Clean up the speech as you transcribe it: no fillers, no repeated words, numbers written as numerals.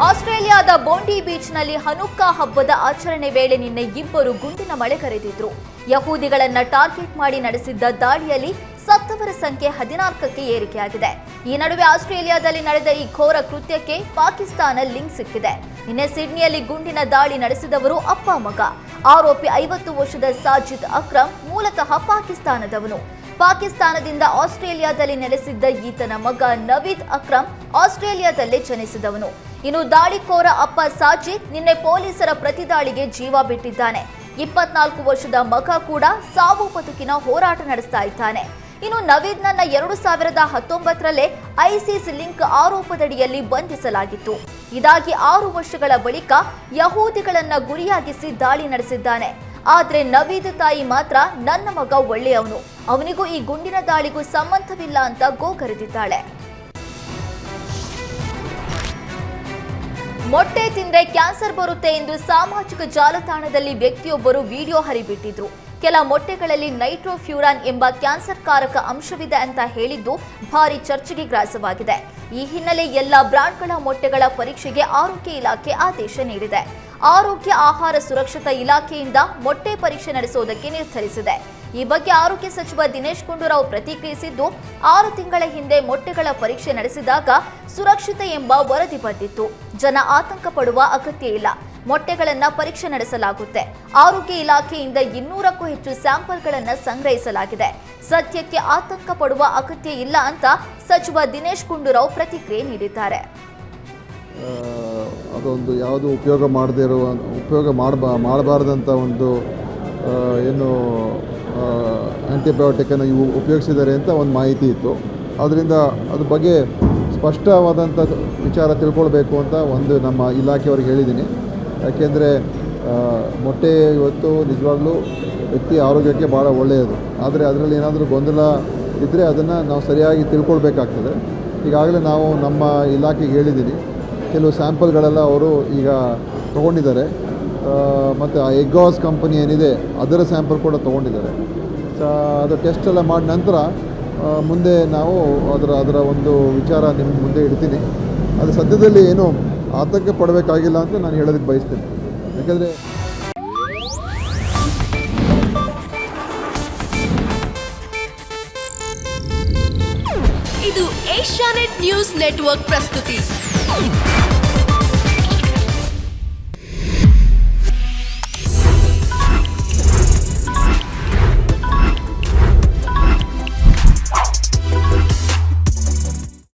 ಆಸ್ಟ್ರೇಲಿಯಾದ ಬೋಂಡಿ ಬೀಚ್ನಲ್ಲಿ ಹನುಕ್ಕಾ ಹಬ್ಬದ ಆಚರಣೆ ವೇಳೆ ನಿನ್ನೆ ಇಬ್ಬರು ಗುಂಡಿನ ಮಳೆಗರೆದಿದ್ರು. ಯಹೂದಿಗಳನ್ನ ಟಾರ್ಗೆಟ್ ಮಾಡಿ ನಡೆಸಿದ್ದ ದಾಳಿಯಲ್ಲಿ ಸತ್ತವರ ಸಂಖ್ಯೆ 14ಕ್ಕೆ ಏರಿಕೆಯಾಗಿದೆ. ಈ ನಡುವೆ ಆಸ್ಟ್ರೇಲಿಯಾದಲ್ಲಿ ನಡೆದ ಈ ಘೋರ ಕೃತ್ಯಕ್ಕೆ ಪಾಕಿಸ್ತಾನ ಲಿಂಕ್ ಸಿಕ್ಕಿದೆ. ನಿನ್ನೆ ಸಿಡ್ನಿಯಲ್ಲಿ ಗುಂಡಿನ ದಾಳಿ ನಡೆಸಿದವರು ಅಪ್ಪ ಮಗ. ಆರೋಪಿ 50 ವರ್ಷದ ಸಾಜಿದ್ ಅಕ್ರಮ್ ಮೂಲತಃ ಪಾಕಿಸ್ತಾನದವನು. ಪಾಕಿಸ್ತಾನದಿಂದ ಆಸ್ಟ್ರೇಲಿಯಾದಲ್ಲಿ ನೆಲೆಸಿದ್ದ ಈತನ ಮಗ ನವೀದ್ ಅಕ್ರಮ್ ಆಸ್ಟ್ರೇಲಿಯಾದಲ್ಲೇ ಜನಿಸಿದವನು. ಇನ್ನು ದಾಳಿಕೋರ ಅಪ್ಪ ಸಾಜಿದ್ ನಿನ್ನೆ ಪೊಲೀಸರ ಪ್ರತಿದಾಳಿಗೆ ಜೀವ ಬಿಟ್ಟಿದ್ದಾನೆ. 24 ವರ್ಷದ ಮಗ ಕೂಡ ಸಾವು ಬದುಕಿನ ಹೋರಾಟ ನಡೆಸ್ತಾ ಇದ್ದಾನೆ. ಇನ್ನು ನವೀದ್ನನ್ನ 2019ರಲ್ಲೇ ಐಸಿಸ್ ಲಿಂಕ್ ಆರೋಪದಡಿಯಲ್ಲಿ ಬಂಧಿಸಲಾಗಿತ್ತು. ಇದಾಗಿ 6 ವರ್ಷಗಳ ಬಳಿಕ ಯಹೂದಿಗಳನ್ನ ಗುರಿಯಾಗಿಸಿ ದಾಳಿ ನಡೆಸಿದ್ದಾನೆ. ಆದ್ರೆ ನವೀದ್ ತಾಯಿ ಮಾತ್ರ ನನ್ನ ಮಗ ಒಳ್ಳೆಯವನು, ಅವನಿಗೂ ಈ ಗುಂಡಿನ ದಾಳಿಗೂ ಸಂಬಂಧವಿಲ್ಲ ಅಂತ ಗೋಗರೆದಿದ್ದಾಳೆ. ಮೊಟ್ಟೆ ತಿಂದ್ರೆ ಕ್ಯಾನ್ಸರ್ ಬರುತ್ತೆ ಎಂದು ಸಾಮಾಜಿಕ ಜಾಲತಾಣದಲ್ಲಿ ವ್ಯಕ್ತಿಯೊಬ್ಬರು ವಿಡಿಯೋ ಹರಿಬಿಟ್ಟಿದ್ರು. ಕೆಲ ಮೊಟ್ಟೆಗಳಲ್ಲಿ ನೈಟ್ರೋಫ್ಯೂರಾನ್ ಎಂಬ ಕ್ಯಾನ್ಸರ್ ಕಾರಕ ಅಂಶವಿದೆ ಅಂತ ಹೇಳಿದ್ದು ಭಾರಿ ಚರ್ಚೆಗೆ ಗ್ರಾಸವಾಗಿದೆ. ಈ ಹಿನ್ನೆಲೆ ಎಲ್ಲ ಬ್ರಾಂಡ್ಗಳ ಮೊಟ್ಟೆಗಳ ಪರೀಕ್ಷೆಗೆ ಆರೋಗ್ಯ ಇಲಾಖೆ ಆದೇಶ ನೀಡಿದೆ. ಆರೋಗ್ಯ ಆಹಾರ ಸುರಕ್ಷತಾ ಇಲಾಖೆಯಿಂದ ಮೊಟ್ಟೆ ಪರೀಕ್ಷೆ ನಡೆಸುವುದಕ್ಕೆ ನಿರ್ಧರಿಸಿದೆ. ಈ ಬಗ್ಗೆ ಆರೋಗ್ಯ ಸಚಿವ ದಿನೇಶ್ ಗುಂಡೂರಾವ್ ಪ್ರತಿಕ್ರಿಯಿಸಿದ್ದು, 6 ತಿಂಗಳ ಹಿಂದೆ ಮೊಟ್ಟೆಗಳ ಪರೀಕ್ಷೆ ನಡೆಸಿದಾಗ ಸುರಕ್ಷಿತ ಎಂಬ ವರದಿ ಬಂದಿತ್ತು. ಜನ ಆತಂಕ ಪಡುವ ಅಗತ್ಯ ಇಲ್ಲ. ಮೊಟ್ಟೆಗಳನ್ನ ಪರೀಕ್ಷೆ ನಡೆಸಲಾಗುತ್ತೆ. ಆರೋಗ್ಯ ಇಲಾಖೆಯಿಂದ 200ಕ್ಕೂ ಹೆಚ್ಚು ಸ್ಯಾಂಪಲ್ಗಳನ್ನ ಸಂಗ್ರಹಿಸಲಾಗಿದೆ. ಸದ್ಯಕ್ಕೆ ಆತಂಕ ಪಡುವ ಅಗತ್ಯ ಇಲ್ಲ ಅಂತ ಸಚಿವ ದಿನೇಶ್ ಗುಂಡೂರಾವ್ ಪ್ರತಿಕ್ರಿಯೆ ನೀಡಿದ್ದಾರೆ. ಅದೊಂದು ಯಾವುದು ಉಪಯೋಗ ಮಾಡಬಾರ್ದಂಥ ಒಂದು ಏನು ಆ್ಯಂಟಿಬಯೋಟಿಕನ್ನು ಇವು ಉಪಯೋಗಿಸಿದ್ದಾರೆ ಅಂತ ಒಂದು ಮಾಹಿತಿ ಇತ್ತು. ಆದ್ದರಿಂದ ಅದ್ರ ಬಗ್ಗೆ ಸ್ಪಷ್ಟವಾದಂಥ ವಿಚಾರ ತಿಳ್ಕೊಳ್ಬೇಕು ಅಂತ ಒಂದು ನಮ್ಮ ಇಲಾಖೆಯವ್ರಿಗೆ ಹೇಳಿದ್ದೀನಿ. ಯಾಕೆಂದರೆ ಮೊಟ್ಟೆ ಇವತ್ತು ನಿಜವಾಗ್ಲೂ ವ್ಯಕ್ತಿ ಆರೋಗ್ಯಕ್ಕೆ ಭಾಳ ಒಳ್ಳೆಯದು. ಆದರೆ ಅದರಲ್ಲಿ ಏನಾದರೂ ಗೊಂದಲ ಇದ್ದರೆ ಅದನ್ನು ನಾವು ಸರಿಯಾಗಿ ತಿಳ್ಕೊಳ್ಬೇಕಾಗ್ತದೆ. ಈಗಾಗಲೇ ನಾವು ನಮ್ಮ ಇಲಾಖೆಗೆ ಹೇಳಿದ್ದೀನಿ. ಕೆಲವು ಸ್ಯಾಂಪಲ್ಗಳೆಲ್ಲ ಅವರು ಈಗ ತೊಗೊಂಡಿದ್ದಾರೆ. ಮತ್ತು ಆ ಎಗ್ಗಾಸ್ ಕಂಪನಿ ಏನಿದೆ ಅದರ ಸ್ಯಾಂಪಲ್ ಕೂಡ ತೊಗೊಂಡಿದ್ದಾರೆ. ಅದು ಟೆಸ್ಟ್ ಎಲ್ಲ ಮಾಡಿದ ನಂತರ ಮುಂದೆ ನಾವು ಅದರ ಒಂದು ವಿಚಾರ ನಿಮ್ಮ ಮುಂದೆ ಇಡ್ತೀನಿ. ಅದು ಸದ್ಯದಲ್ಲಿ ಏನು ಆತಂಕ ಪಡಬೇಕಾಗಿಲ್ಲ ಅಂತ ನಾನು ಹೇಳೋದಕ್ಕೆ ಬಯಸ್ತೇನೆ. ಯಾಕೆಂದರೆ ಇದು ಏಷ್ಯಾನೆಟ್ ನ್ಯೂಸ್ ನೆಟ್ವರ್ಕ್ ಪ್ರಸ್ತುತಿ.